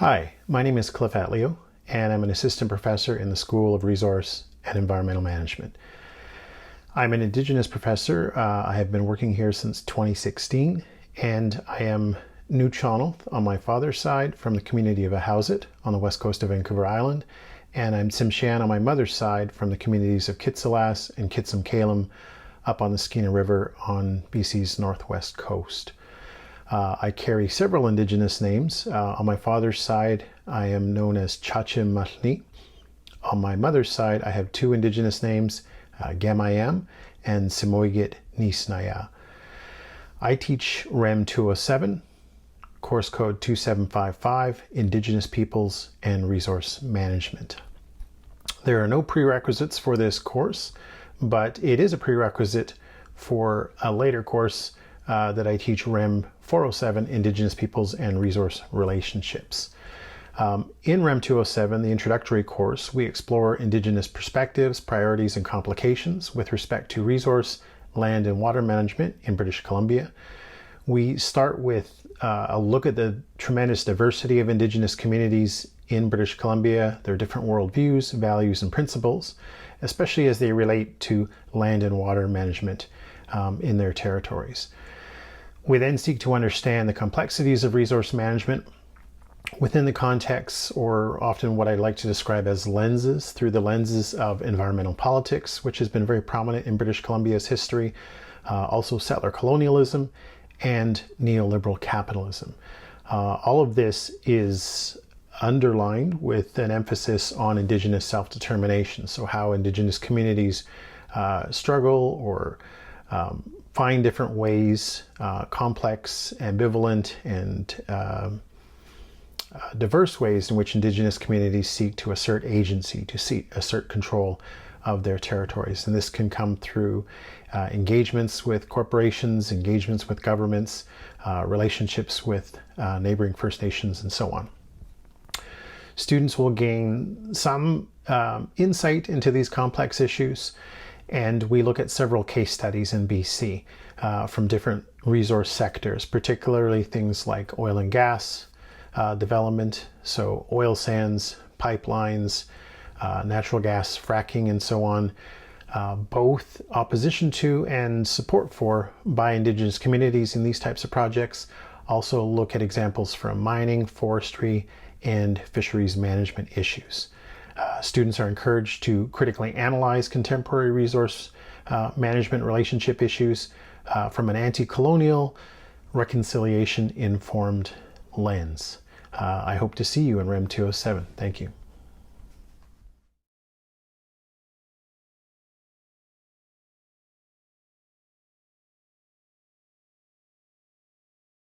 Hi, my name is Cliff Atleo, and I'm an assistant professor in the School of Resource and Environmental Management. I'm an Indigenous professor. I have been working here since 2016, and I am Nuu-chah-nulth on my father's side from the community of Ahousaht on the west coast of Vancouver Island, and I'm Tsimshian on my mother's side from the communities of Kitsilas and Kitsim-Kalem up on the Skeena River on BC's northwest coast. I carry several Indigenous names. On my father's side, I am known as Chachim Mahli. On my mother's side, I have two Indigenous names, Gamayam and Simoigit Nisnaya. I teach REM 207, course code 2755, Indigenous Peoples and Resource Management. There are no prerequisites for this course, but it is a prerequisite for a later course that I teach REM 407, Indigenous Peoples and Resource Relationships. In REM 207, the introductory course, we explore Indigenous perspectives, priorities, and complications with respect to resource, land, and water management in British Columbia. We start with a look at the tremendous diversity of Indigenous communities in British Columbia, their different worldviews, values, and principles, especially as they relate to land and water management in their territories. We then seek to understand the complexities of resource management within the context, or often what I like to describe as lenses, through the lenses of environmental politics, which has been very prominent in British Columbia's history, also settler colonialism, and neoliberal capitalism. All of this is underlined with an emphasis on Indigenous self-determination, so how Indigenous communities struggle or find different ways, complex, ambivalent, and diverse ways in which Indigenous communities seek to assert agency, to assert control of their territories. And this can come through engagements with corporations, engagements with governments, relationships with neighboring First Nations, and so on. Students will gain some insight into these complex issues, and we look at several case studies in BC from different resource sectors, particularly things like oil and gas development, so oil sands, pipelines, natural gas fracking, and so on, both opposition to and support for by Indigenous communities in these types of projects. Also look at examples from mining, forestry, and fisheries management issues. Students are encouraged to critically analyze contemporary resource management relationship issues from an anti-colonial, reconciliation-informed lens. I hope to see you in REM 207. Thank you.